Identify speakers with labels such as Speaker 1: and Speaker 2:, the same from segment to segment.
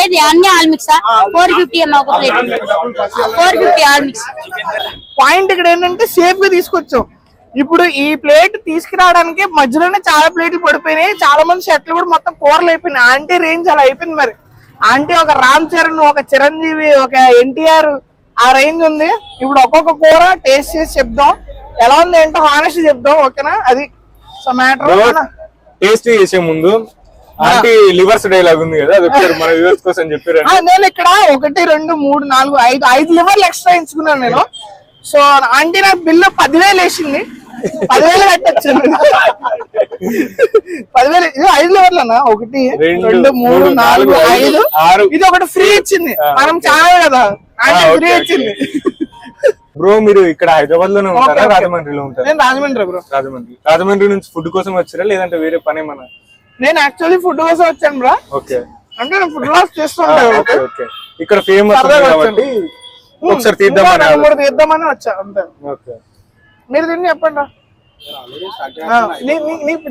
Speaker 1: ఇది అన్ని all mix 450 అమ్మ ఒక ప్లేట్ 450 ఆల్ మిక్స్.
Speaker 2: పాయింట్ ఇక్కడ ఏంటంటే సేఫ్ గా తీసుకొచ్చాం. ఇప్పుడు ఈ ప్లేట్ తీసుకురావడానికి మధ్యలోనే చాలా ప్లేట్లు పడిపోయినాయి. చాలా మంది షర్ట్లు కూడా మొత్తం కూరలు అయిపోయినాయి. ఆంటీ రేంజ్ అలా అయిపోయింది. మరి ఆంటీ ఒక రామ్ చరణ్, ఒక చిరంజీవి, ఒక ఎన్టీఆర్ ఆ రేంజ్ ఉంది. ఇప్పుడు ఒక్కొక్క కూర టేస్ట్ చేసి చెప్దాం, ఎలా ఉంది ఏంటో హానెస్ట్ చెప్దాం. ఓకేనా? అది సో మ్యాటర్.
Speaker 3: టేస్ట్ చేసే ముందు ఆంటీ లివర్స్ డైలాగ్ ఉంది కదా, అది ఒకసారి మన వ్యూవర్స్ కోసం చెప్పారు.
Speaker 2: నేను ఇక్కడ 1 2 3 4 5 లివర్లు ఎక్స్ట్రా ఎంచుకున్నాను నేను. సో ఆంటీ నాకు బిల్లు 10,000 వేసింది. 10,000 కట్టచ్చు. 10,000 ఇది 5 లివర్లు అన్న. 1 2 3 4 5 6 ఇది ఒకటి ఫ్రీ ఇచ్చింది. మనం చాలా కదా ఆంటీ ఫ్రీ ఇచ్చింది.
Speaker 3: బ్రో మీరు ఇక్కడ హైదరాబాద్ లోనే ఉంటారా, రాజమండ్రిలో ఉంటారా?
Speaker 2: నేను రాజమండ్రి బ్రో.
Speaker 3: రాజమండ్రి నుంచి ఫుడ్ కోసం వచ్చారా లేదంటే వేరే పని ఏమన్నా?
Speaker 2: నేను యాక్చువల్లీ ఫుడ్ కోసం వచ్చాను బ్రో.
Speaker 3: ఓకే.
Speaker 2: అంటే నేను ఫుడ్ లాస్ చేస్తుంటాను.
Speaker 3: ఇక్కడ ఫేమస్ కాబట్టి ఒకసారి
Speaker 2: తీద్దామని వచ్చా అంతే.
Speaker 3: ఓకే.
Speaker 2: మీరు తిని చెప్పండి.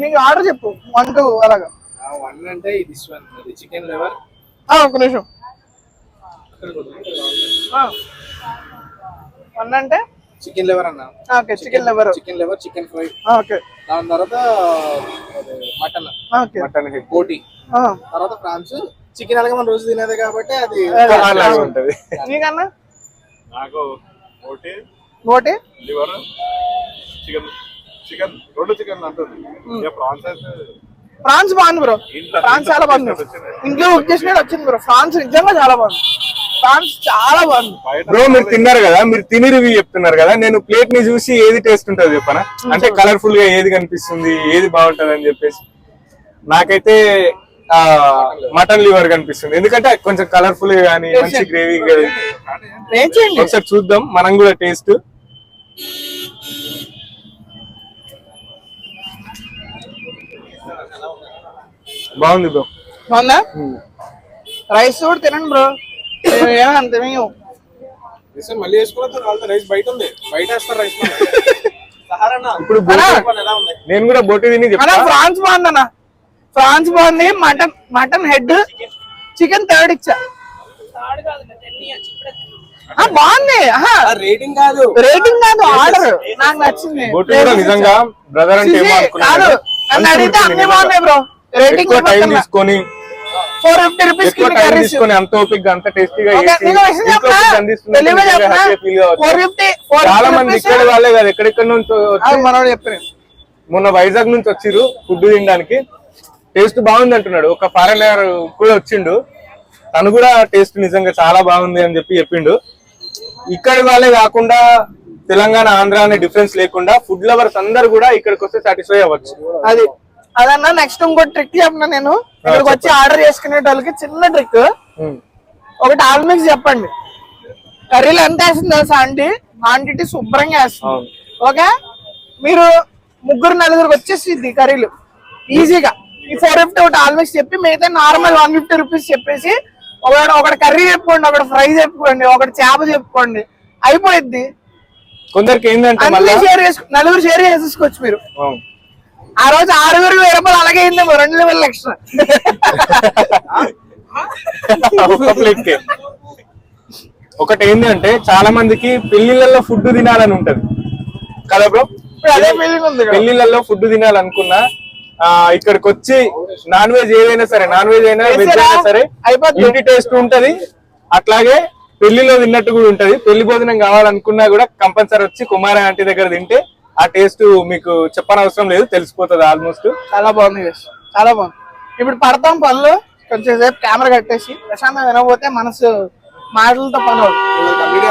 Speaker 2: నీకు ఆర్డర్ చెప్పు. 1 2 అలాగా.
Speaker 4: 1 అంటే చికెన్ లివర్.
Speaker 2: ఒక నిమిషం. 1 అంటే
Speaker 4: చికెన్ లివర్ అన్న.
Speaker 2: Okay. Chicken liver,
Speaker 4: chicken fry.
Speaker 2: Okay.
Speaker 4: దాని తర్వాత మటన్.
Speaker 2: ఓకే.
Speaker 3: మటన్
Speaker 4: బోటి. తర్వాత ప్రాన్స్. చికెన్ అలాగే మనం రోజు తినేది కాబట్టి అది
Speaker 3: ఉంటది.
Speaker 2: నీకన్నా?
Speaker 5: నాకు బోటి, లివర్, చికెన్ 2 చికెన్ అంటుంది.
Speaker 2: ఫ్రాన్స్ బాగుంది బ్రో. ఫ్రాన్స్ చాలా బాగుంది. ఇంట్లో కుక్ చేసినట్టు వచ్చింది బ్రో. ఫ్రాన్స్ నిజంగా చాలా బాగుంది. ఫ్రాన్స్ చాలా బాగుంది
Speaker 3: బ్రో. మీరు తిన్నారు కదా, మీరు తిని రివ్యూ చెప్తున్నారు కదా, నేను ప్లేట్ ని చూసి ఏది టేస్ట్ ఉంటది చెప్పనా? అంటే కలర్ఫుల్ గా ఏది కనిపిస్తుంది, ఏది బాగుంటది అని చెప్పేసి నాకైతే మటన్ లివర్ కనిపిస్తుంది. ఎందుకంటే కొంచెం కలర్ఫుల్ గా కానీ మంచి గ్రేవీ. ఒకసారి చూద్దాం మనం కూడా టేస్ట్. బాగుంది బ్రో.
Speaker 2: బాగుందా? రైస్ కూడా తినండి బ్రో. ఏమంత
Speaker 4: మళ్ళీ వేసుకున్న రైస్ బయట ఉంది. బయట వేస్తారు రైస్.
Speaker 3: ఇప్పుడు నేను కూడా బోటి తిని చెప్తా.
Speaker 2: ఫ్రాన్స్ బాగుందన్న. ఫ్రాన్స్ బాగుంది. మటన్ హెడ్, చికెన్ థర్డ్ ఇచ్చా. బాగుంది.
Speaker 4: రేటింగ్ కాదు
Speaker 2: ఆర్డర్ నాకు నచ్చింది.
Speaker 3: బోటి కూడా నిజంగా బ్రదర్ అంటే
Speaker 2: కాదు నన్ను అడిగితే అన్ని బాగున్నాయి బ్రో. రేటింగ్
Speaker 3: తీసుకొని
Speaker 2: 450 రూపీస్
Speaker 3: అంత ఓపిక్ అంత టేస్టీగా చాలా మంది ఇక్కడ వాళ్ళే కాదు ఎక్కడెక్కడ నుంచి మొన్న వైజాగ్ నుంచి వచ్చిర్రు ఫుడ్ తినడానికి. టేస్ట్ బాగుంది అంటున్నాడు. ఒక ఫారెనర్ కూడా వచ్చిండు, తను కూడా టేస్ట్ నిజంగా చాలా బాగుంది అని చెప్పిండు. ఇక్కడ వాళ్ళే కాకుండా తెలంగాణ, ఆంధ్ర అనే డిఫరెన్స్ లేకుండా ఫుడ్ లవర్స్ అందరు కూడా ఇక్కడికి వస్తే సాటిస్ఫై అవ్వచ్చు.
Speaker 2: అదన్నా నెక్స్ట్ ఇంకో ట్రిక్ చెప్పిన. నేను ఇక్కడికి వచ్చి ఆర్డర్ చేసుకునే వాళ్ళకి చిన్న ట్రిక్. ఒకటి ఆల్ మిక్స్ చెప్పండి. కర్రీలు ఎంత వేస్తుంది తెలుసా ఆంటీ? క్వాంటిటీ శుభ్రంగా వేస్తుంది. ఓకే. మీరు 3 4 వచ్చేసింది కర్రీలు ఈజీగా. ఈ 450 ఒకటి ఆల్ మిక్స్ చెప్పి మిగతా నార్మల్ 150 రూపీస్ చెప్పేసి ఒకటి కర్రీ చెప్పుకోండి, ఒకటి ఫ్రై చెప్పుకోండి, ఒకటి చేప చెప్పుకోండి, అయిపోయింది.
Speaker 3: కొందరికి ఏంటంటే
Speaker 2: 4 షేర్ చేసేసుకోవచ్చు మీరు. ఆ రోజు 6,000 రూపాయలు అలాగే అయిందేమో. 2 లెవెల్ ఎక్స్ట్రా.
Speaker 3: ఒకటి ఏంటంటే చాలా మందికి పెళ్లిళ్ళల్లో ఫుడ్ తినాలని ఉంటది కదా బ్రో.
Speaker 2: అదే ఫీలింగ్ ఉంది.
Speaker 3: పెళ్లిళ్ళల్లో ఫుడ్ తినాలనుకున్నా ఇక్కడికి వచ్చి నాన్ వెజ్ ఏదైనా సరే, నాన్ వెజ్ అయినా వెజ్ అయినా సరే ఇంటి టేస్ట్ ఉంటది. అట్లాగే పెళ్లిలో తిన్నట్టు కూడా ఉంటది. పెళ్లి భోజనం కావాలనుకున్నా కూడా కంపల్సరీ వచ్చి కుమారి ఆంటీ దగ్గర తింటే ఆ టేస్ట్ మీకు చెప్పనవసరం లేదు, తెలిసిపోతుంది ఆల్మోస్ట్.
Speaker 2: చాలా బాగుంది, చాలా బాగుంది. ఇప్పుడు పడతాం పనులు. కొంచెం సేపు కెమెరా కట్టేసి ప్రశాంతంగా వినకపోతే మనసు మాటలతో పని అవుతుంది.